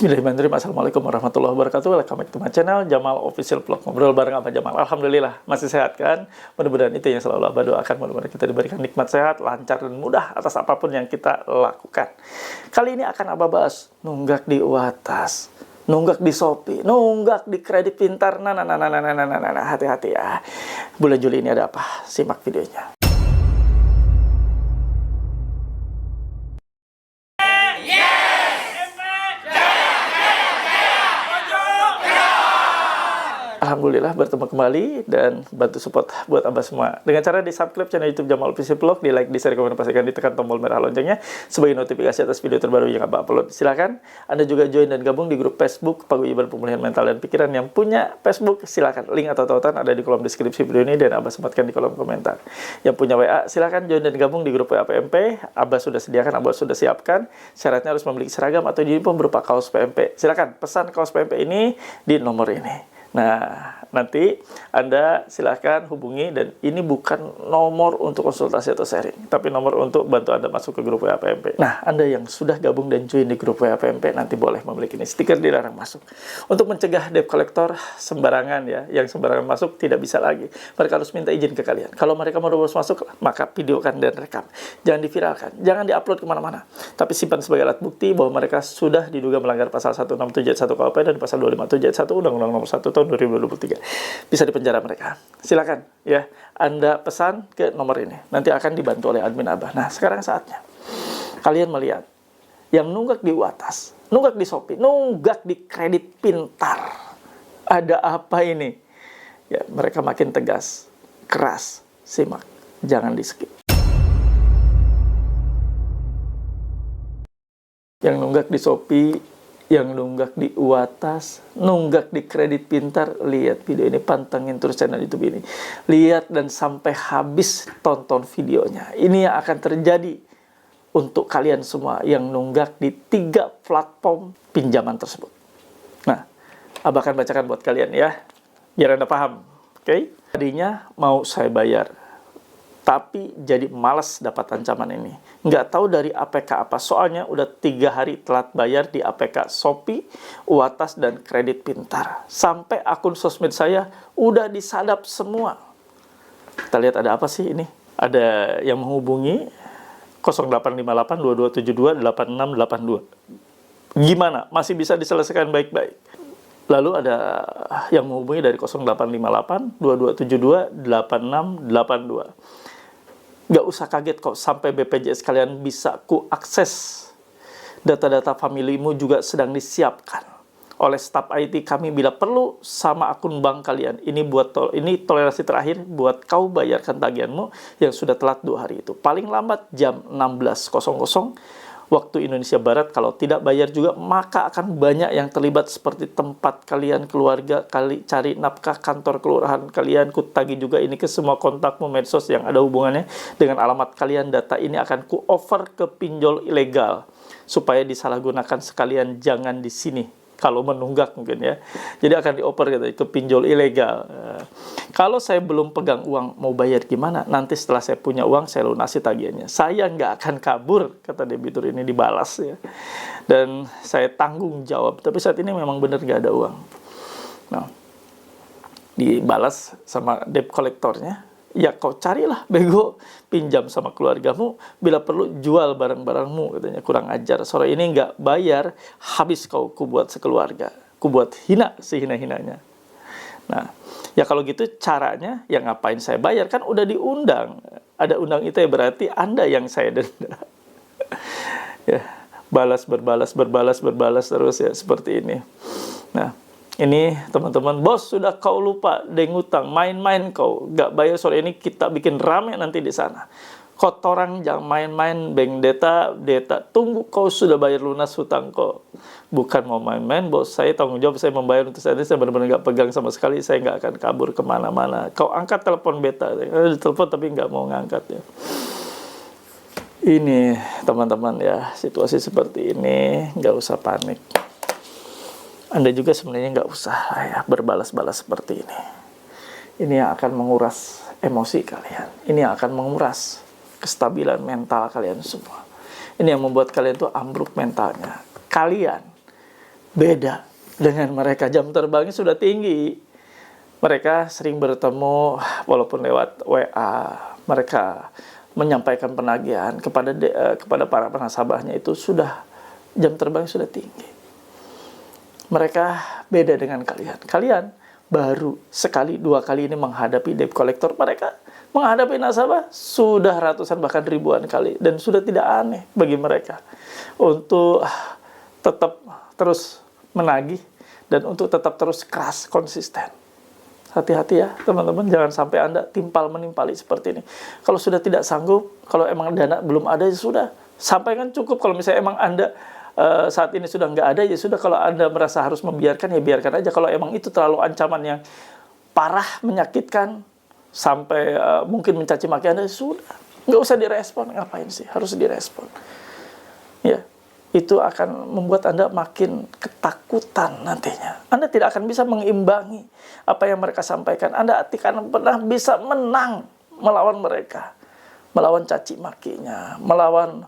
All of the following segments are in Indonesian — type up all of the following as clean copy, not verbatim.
Bismillahirrahmanirrahim. Assalamualaikum warahmatullahi wabarakatuh. Welcome back to my channel Jamal Official Vlog. Ngobrol bareng Abah Jamal. Alhamdulillah masih sehat kan? Mudah-mudahan itu yang selalu Abah doakan. Mudah-mudahan kita diberikan nikmat sehat, lancar dan mudah atas apapun yang kita lakukan. Kali ini akan Abah bahas nunggak di UATAS, nunggak di Shopee, nunggak di kredit pintar. Hati-hati ya. Bulan Juli ini ada apa? Simak videonya. Alhamdulillah bertemu kembali dan bantu support buat Abah semua dengan cara di subscribe channel YouTube Jamal Official Vlog, di like, di share, komen, pastikan ditekan tombol merah loncengnya sebagai notifikasi atas video terbaru yang Abah upload. Silakan Anda juga join dan gabung di grup Facebook Paguyuban Pemulihan Mental dan Pikiran. Yang punya Facebook silakan, link atau tautan ada di kolom deskripsi video ini dan Abah sematkan di kolom komentar. Yang punya WA silakan join dan gabung di grup WA PMP. Abah sudah sediakan, Abah sudah siapkan. Syaratnya harus memiliki seragam atau uniform berupa kaos PMP. Silakan pesan kaos PMP ini di nomor ini. Nah, nanti Anda silahkan hubungi, dan ini bukan nomor untuk konsultasi atau sharing, tapi nomor untuk bantu Anda masuk ke grup WA PMP. Nah, Anda yang sudah gabung dan join di grup WA PMP nanti boleh memiliki ini stiker dilarang masuk. Untuk mencegah debt collector sembarangan ya, yang sembarangan masuk tidak bisa lagi. Mereka harus minta izin ke kalian. Kalau mereka mau masuk, maka videokan dan rekam. Jangan diviralkan, jangan diupload kemana-mana. Tapi simpan sebagai alat bukti bahwa mereka sudah diduga melanggar pasal 167 ayat 1 KUHP dan pasal 257 ayat 1 Undang-Undang Nomor 1 Tahun 2023. Bisa dipenjara mereka. Silakan ya, Anda pesan ke nomor ini. Nanti akan dibantu oleh admin Abah. Nah, sekarang saatnya kalian melihat yang nunggak di UATAS, nunggak di Shopee, nunggak di kredit pintar. Ada apa ini? Ya, mereka makin tegas, keras. Simak, jangan di-skip. Yang nunggak di Shopee, yang nunggak di UATAS, nunggak di kredit pintar, lihat video ini, pantengin terus channel YouTube ini. Lihat dan sampai habis tonton videonya. Ini yang akan terjadi untuk kalian semua yang nunggak di 3 platform pinjaman tersebut. Nah, Abah akan bacakan buat kalian ya, biar Anda paham. Oke? Tadinya mau saya bayar, tapi jadi malas dapat ancaman ini. Nggak tahu dari APK apa, soalnya udah 3 hari telat bayar di APK Shopee, UATAS, dan kredit pintar. Sampai akun sosmed saya udah disadap semua. Kita lihat ada apa sih ini. Ada yang menghubungi 0858-2272-8682. Gimana? Masih bisa diselesaikan baik-baik. Lalu ada yang menghubungi dari 0858-2272-8682. Nggak usah kaget kok, sampai BPJS kalian bisa ku akses. Data-data familimu juga sedang disiapkan oleh staf IT kami bila perlu sama akun bank kalian. Ini toleransi terakhir buat kau bayarkan tagihanmu yang sudah telat 2 hari itu. Paling lambat jam 16.00 waktu Indonesia Barat. Kalau tidak bayar juga, maka akan banyak yang terlibat seperti tempat kalian, keluarga, cari nafkah, kantor kelurahan kalian. Ku tagih juga ini ke semua kontakmu medsos yang ada hubungannya dengan alamat kalian. Data ini akan ku over ke pinjol ilegal supaya disalahgunakan sekalian. Jangan di sini kalau menunggak mungkin ya. Jadi akan dioper gitu ke pinjol ilegal. Kalau saya belum pegang uang, mau bayar gimana? Nanti setelah saya punya uang, saya lunasi tagihannya. Saya nggak akan kabur, kata debitur ini, dibalas ya. Dan saya tanggung jawab. Tapi saat ini memang benar nggak ada uang. Nah, dibalas sama debt kolektornya. Ya kau carilah bego, pinjam sama keluargamu, bila perlu jual barang-barangmu, katanya. Kurang ajar, sore ini nggak bayar, habis kau kubuat sekeluarga, kubuat hina sehina-hinanya. Nah, ya kalau gitu caranya, ya ngapain saya bayar, kan udah diundang, ada undang ITE, berarti Anda yang saya denda. Ya, berbalas terus ya, seperti ini. Nah, ini teman-teman, bos sudah kau lupa deng utang, main-main kau, gak bayar sore ini, kita bikin rame nanti di sana. Kotoran jangan main-main, bank data, tunggu kau sudah bayar lunas hutang kau. Bukan mau main-main, bos, saya tanggung jawab, saya membayar untuk saya benar-benar gak pegang sama sekali, saya gak akan kabur kemana-mana. Kau angkat telepon beta, telepon tapi gak mau ngangkat ya. Ini teman-teman ya, situasi seperti ini, gak usah panik. Anda juga sebenarnya nggak usah ya berbalas-balas seperti ini. Ini yang akan menguras emosi kalian. Ini yang akan menguras kestabilan mental kalian semua. Ini yang membuat kalian tuh ambruk mentalnya. Kalian beda dengan mereka. Jam terbangnya sudah tinggi. Mereka sering bertemu walaupun lewat WA. Mereka menyampaikan penagihan kepada para nasabahnya itu sudah jam terbang sudah tinggi. Mereka beda dengan kalian. Kalian baru sekali, dua kali ini menghadapi debt collector. Mereka menghadapi nasabah sudah ratusan bahkan ribuan kali. Dan sudah tidak aneh bagi mereka untuk tetap terus menagih dan untuk tetap terus keras, konsisten. Hati-hati ya teman-teman, jangan sampai Anda menimpali seperti ini. Kalau sudah tidak sanggup, kalau emang dana belum ada, ya sudah, sampaikan cukup. Kalau misalnya emang Anda saat ini sudah nggak ada, ya sudah. Kalau Anda merasa harus membiarkan, ya biarkan aja. Kalau emang itu terlalu ancaman yang parah, menyakitkan, sampai mungkin mencaci maki Anda, ya sudah. Nggak usah direspon, ngapain sih? Harus direspon. Ya, itu akan membuat Anda makin ketakutan nantinya. Anda tidak akan bisa mengimbangi apa yang mereka sampaikan. Anda tidak akan pernah bisa menang melawan mereka. Melawan caci makinya, melawan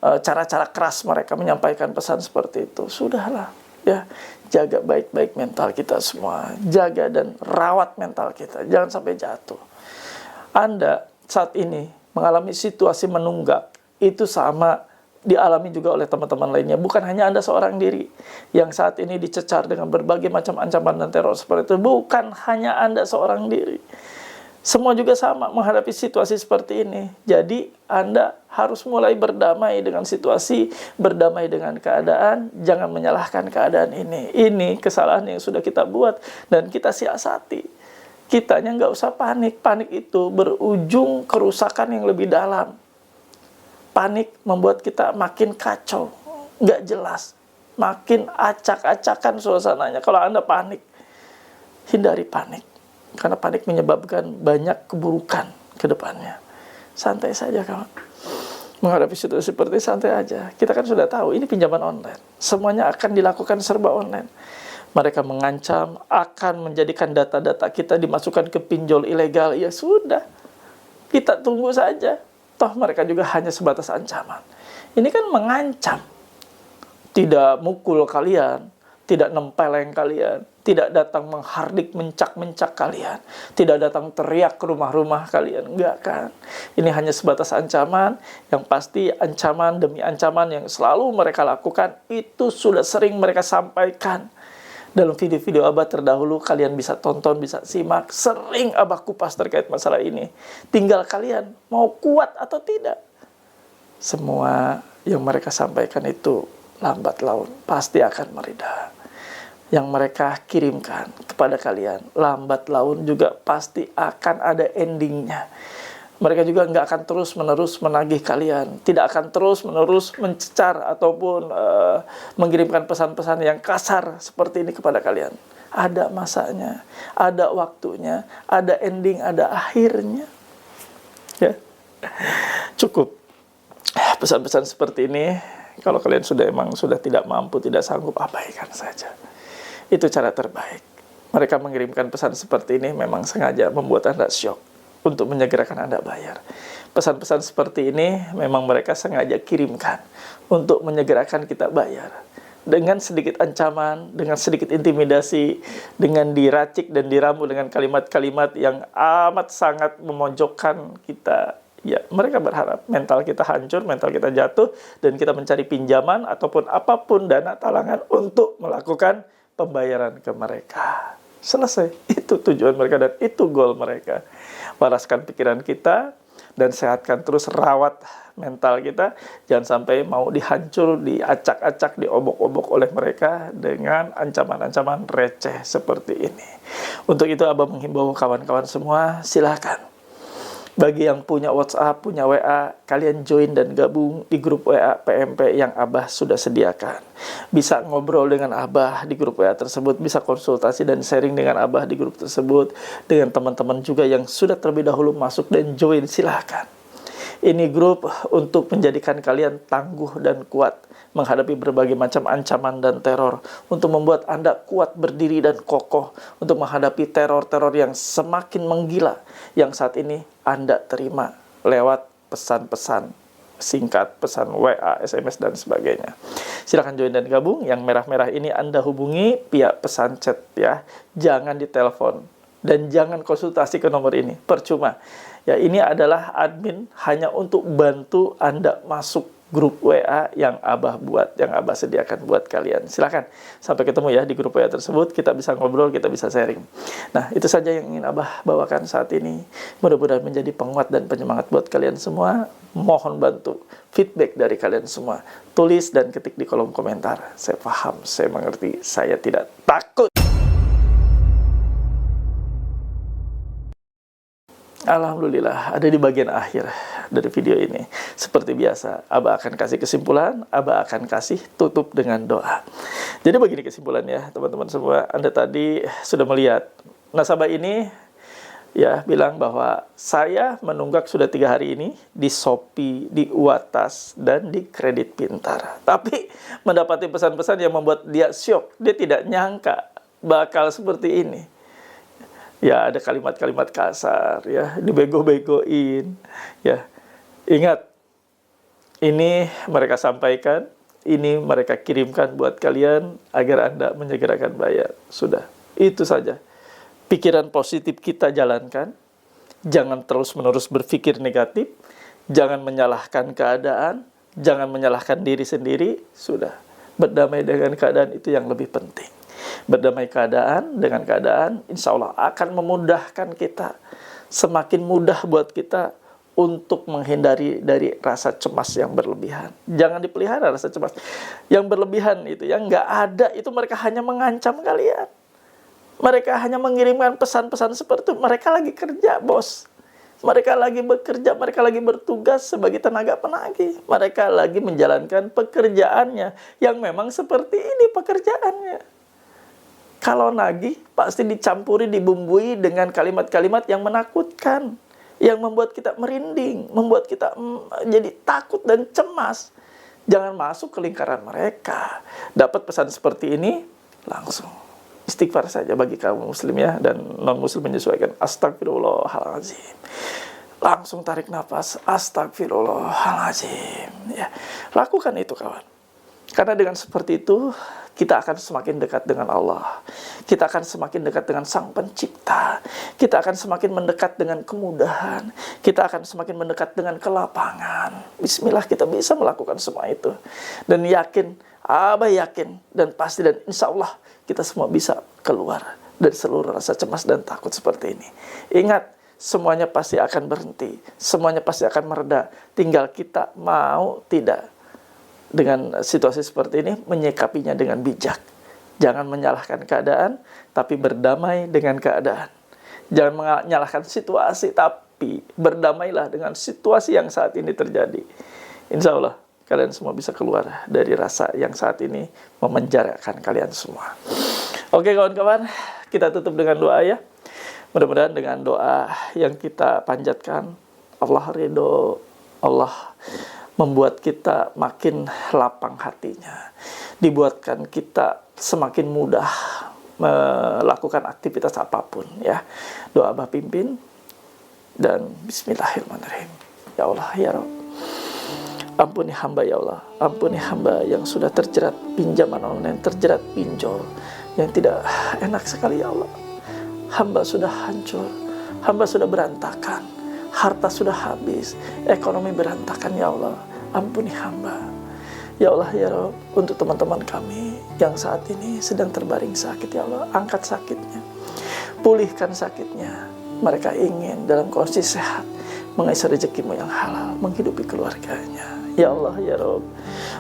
cara-cara keras mereka menyampaikan pesan seperti itu. Sudahlah, ya, jaga baik-baik mental kita semua. Jaga dan rawat mental kita. Jangan sampai jatuh. Anda saat ini mengalami situasi menunggak. Itu sama dialami juga oleh teman-teman lainnya. Bukan hanya Anda seorang diri yang saat ini dicecar dengan berbagai macam ancaman dan teror seperti itu. Bukan hanya Anda seorang diri. Semua juga sama menghadapi situasi seperti ini. Jadi Anda harus mulai berdamai dengan situasi, berdamai dengan keadaan. Jangan menyalahkan keadaan ini. Ini kesalahan yang sudah kita buat dan kita siasati. Kitanya nggak usah panik. Panik itu berujung kerusakan yang lebih dalam. Panik membuat kita makin kacau, nggak jelas, makin acak-acakan suasananya. Kalau Anda panik, hindari panik. Karena panik menyebabkan banyak keburukan ke depannya. Santai saja kawan. Menghadapi situasi seperti santai aja. Kita kan sudah tahu, ini pinjaman online. Semuanya akan dilakukan serba online. Mereka mengancam, akan menjadikan data-data kita dimasukkan ke pinjol ilegal. Ya sudah, kita tunggu saja. Toh mereka juga hanya sebatas ancaman. Ini kan mengancam. Tidak mukul kalian, tidak nempeleng kalian, tidak datang menghardik, mencak-mencak kalian, tidak datang teriak ke rumah-rumah kalian. Enggak kan. Ini hanya sebatas ancaman, yang pasti ancaman demi ancaman yang selalu mereka lakukan, itu sudah sering mereka sampaikan. Dalam video-video Abah terdahulu, kalian bisa tonton, bisa simak. Sering Abah kupas terkait masalah ini. Tinggal kalian mau kuat atau tidak. Semua yang mereka sampaikan itu lambat laun pasti akan mereda. Yang mereka kirimkan kepada kalian lambat laun juga pasti akan ada endingnya. Mereka juga nggak akan terus-menerus menagih kalian. Tidak akan terus-menerus mencecar ataupun mengirimkan pesan-pesan yang kasar seperti ini kepada kalian. Ada masanya, ada waktunya, ada ending, ada akhirnya. Ya, cukup. Pesan-pesan seperti ini, kalau kalian sudah tidak mampu, tidak sanggup, abaikan saja. Itu cara terbaik. Mereka mengirimkan pesan seperti ini memang sengaja membuat Anda syok. Untuk menyegerakan Anda bayar. Pesan-pesan seperti ini memang mereka sengaja kirimkan untuk menyegerakan kita bayar. Dengan sedikit ancaman, dengan sedikit intimidasi, dengan diracik dan diramu dengan kalimat-kalimat yang amat sangat memojokkan kita. Ya, mereka berharap mental kita hancur, mental kita jatuh, dan kita mencari pinjaman ataupun apapun dana talangan untuk melakukan pembayaran ke mereka. Selesai. Itu tujuan mereka dan itu goal mereka. Paraskan pikiran kita dan sehatkan terus, rawat mental kita. Jangan sampai mau dihancur, diacak-acak, diobok-obok oleh mereka dengan ancaman-ancaman receh seperti ini. Untuk itu Abah menghimbau kawan-kawan semua, silakan. Bagi yang punya WhatsApp, punya WA, kalian join dan gabung di grup WA PMP yang Abah sudah sediakan. Bisa ngobrol dengan Abah di grup WA tersebut, bisa konsultasi dan sharing dengan Abah di grup tersebut. Dengan teman-teman juga yang sudah terlebih dahulu masuk dan join, silahkan. Ini grup untuk menjadikan kalian tangguh dan kuat menghadapi berbagai macam ancaman dan teror, untuk membuat Anda kuat berdiri dan kokoh untuk menghadapi teror-teror yang semakin menggila yang saat ini Anda terima lewat pesan-pesan singkat, pesan WA, SMS, dan sebagainya. Silahkan join dan gabung. Yang merah-merah ini Anda hubungi pihak pesan chat ya. Jangan ditelepon dan jangan konsultasi ke nomor ini. Percuma. Ya, ini adalah admin hanya untuk bantu Anda masuk grup WA yang Abah buat, yang Abah sediakan buat kalian. Silahkan, sampai ketemu ya di grup WA tersebut. Kita bisa ngobrol, kita bisa sharing. Nah, itu saja yang ingin Abah bawakan saat ini. Mudah-mudahan menjadi penguat dan penyemangat buat kalian semua. Mohon bantu feedback dari kalian semua. Tulis dan ketik di kolom komentar. Saya paham, saya mengerti, saya tidak takut. Alhamdulillah, ada di bagian akhir dari video ini. Seperti biasa, Abah akan kasih kesimpulan, Abah akan kasih tutup dengan doa. Jadi begini kesimpulannya, teman-teman semua. Anda tadi sudah melihat, nasabah ini ya bilang bahwa saya menunggak sudah 3 hari ini di Shopee, di Uwatas, dan di Kredit Pintar. Tapi mendapati pesan-pesan yang membuat dia syok. Dia tidak nyangka bakal seperti ini. Ya, ada kalimat-kalimat kasar, ya, dibego-begoin, ya. Ingat, ini mereka sampaikan, ini mereka kirimkan buat kalian agar Anda menyegerakan bayar. Sudah, itu saja. Pikiran positif kita jalankan, jangan terus-menerus berpikir negatif, jangan menyalahkan keadaan, jangan menyalahkan diri sendiri, sudah. Berdamai dengan keadaan itu yang lebih penting. Berdamai dengan keadaan, insya Allah akan memudahkan kita. Semakin mudah buat kita untuk menghindari dari rasa cemas yang berlebihan. Jangan dipelihara rasa cemas yang berlebihan itu, yang nggak ada itu. Mereka hanya mengancam kalian. Mereka hanya mengirimkan pesan-pesan seperti itu. Mereka lagi kerja, bos. Mereka lagi bekerja, mereka lagi bertugas sebagai tenaga penagih. Mereka lagi menjalankan pekerjaannya yang memang seperti ini pekerjaannya. Kalau nagih, pasti dicampuri, dibumbui dengan kalimat-kalimat yang menakutkan, yang membuat kita merinding, membuat kita jadi takut dan cemas. Jangan masuk ke lingkaran mereka. Dapat pesan seperti ini, langsung istighfar saja bagi kaum muslim ya, dan non-muslim menyesuaikan. Astagfirullahaladzim. Langsung tarik nafas, astagfirullahaladzim. Ya, lakukan itu kawan. Karena dengan seperti itu, kita akan semakin dekat dengan Allah. Kita akan semakin dekat dengan Sang Pencipta. Kita akan semakin mendekat dengan kemudahan. Kita akan semakin mendekat dengan kelapangan. Bismillah, kita bisa melakukan semua itu. Dan yakin, Abah yakin, dan pasti, dan insya Allah kita semua bisa keluar dari seluruh rasa cemas dan takut seperti ini. Ingat, semuanya pasti akan berhenti. Semuanya pasti akan mereda. Tinggal kita mau tidak. Dengan situasi seperti ini, menyikapinya dengan bijak. Jangan menyalahkan keadaan, tapi berdamai dengan keadaan. Jangan menyalahkan situasi, tapi berdamailah dengan situasi yang saat ini terjadi. Insya Allah, kalian semua bisa keluar dari rasa yang saat ini memenjarakan kalian semua. Oke kawan-kawan, kita tutup dengan doa ya. Mudah-mudahan dengan doa yang kita panjatkan, Allah ridho, Allah membuat kita makin lapang hatinya, dibuatkan kita semakin mudah melakukan aktivitas apapun ya. Doa Abah pimpin, dan bismillahirrahmanirrahim. Ya Allah ya Rabb, ampuni hamba ya Allah, ampuni hamba yang sudah terjerat pinjaman online, terjerat pinjol yang tidak enak sekali ya Allah. Hamba sudah hancur, hamba sudah berantakan, harta sudah habis, ekonomi berantakan ya Allah. Ampuni hamba. Ya Allah ya Rabb, untuk teman-teman kami yang saat ini sedang terbaring sakit ya Allah, angkat sakitnya, pulihkan sakitnya. Mereka ingin dalam kondisi sehat, mengais rezekimu yang halal, menghidupi keluarganya. Ya Allah ya Rabb,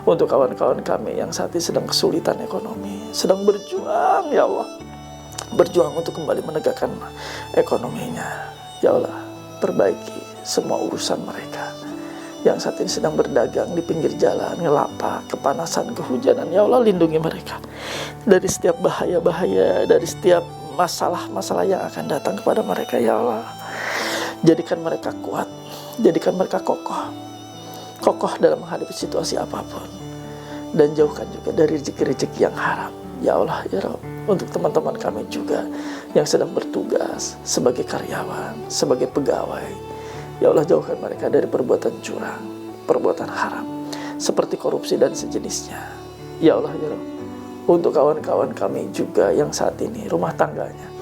untuk kawan-kawan kami yang saat ini sedang kesulitan ekonomi, sedang berjuang ya Allah, berjuang untuk kembali menegakkan ekonominya. Ya Allah, perbaiki semua urusan mereka yang saat ini sedang berdagang di pinggir jalan, ngelapak, kepanasan, kehujanan. Ya Allah, lindungi mereka dari setiap bahaya-bahaya, dari setiap masalah-masalah yang akan datang kepada mereka. Ya Allah, jadikan mereka kuat, jadikan mereka kokoh dalam menghadapi situasi apapun, dan jauhkan juga dari rezeki-rezeki yang haram. Ya Allah ya Rabb, untuk teman-teman kami juga yang sedang bertugas sebagai karyawan, sebagai pegawai, ya Allah, jauhkan mereka dari perbuatan curang, perbuatan haram, seperti korupsi dan sejenisnya. Ya Allah ya Rabb, untuk kawan-kawan kami juga yang saat ini rumah tangganya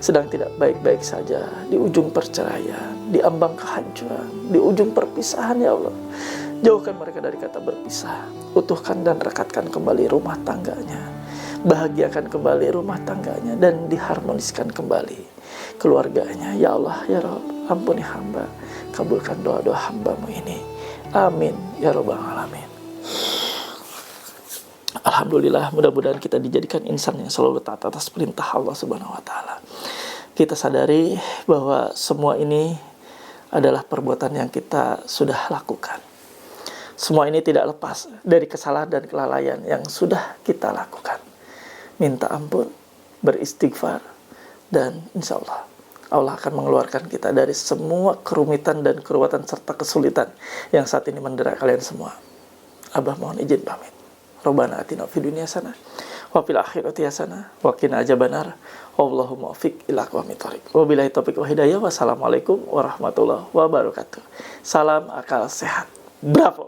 sedang tidak baik-baik saja, di ujung perceraian, di ambang kehancuran, di ujung perpisahan ya Allah. Jauhkan mereka dari kata berpisah, utuhkan dan rekatkan kembali rumah tangganya, bahagiakan kembali rumah tangganya, dan diharmoniskan kembali keluarganya. Ya Allah ya Rabb, ampuni hamba, kabulkan doa-doa hambamu ini. Amin ya Rabbal Alamin. Alhamdulillah, mudah-mudahan kita dijadikan insan yang selalu taat atas perintah Allah Subhanahu wa Ta'ala. Kita sadari bahwa semua ini adalah perbuatan yang kita sudah lakukan. Semua ini tidak lepas dari kesalahan dan kelalaian yang sudah kita lakukan. Minta ampun, beristighfar, dan insya Allah Allah akan mengeluarkan kita dari semua kerumitan dan keruwetan serta kesulitan yang saat ini mendera kalian semua. Abah mohon izin pamit. Rabbana atina fid dunya hasanah wa fil akhirati hasanah wa qina adzabannar. Wallahumma muwaffiq ila aqwamit thoriq. Wabillahi taufiq wa hidayah. Wassalamualaikum warahmatullahi wabarakatuh. Salam akal sehat. Bravo.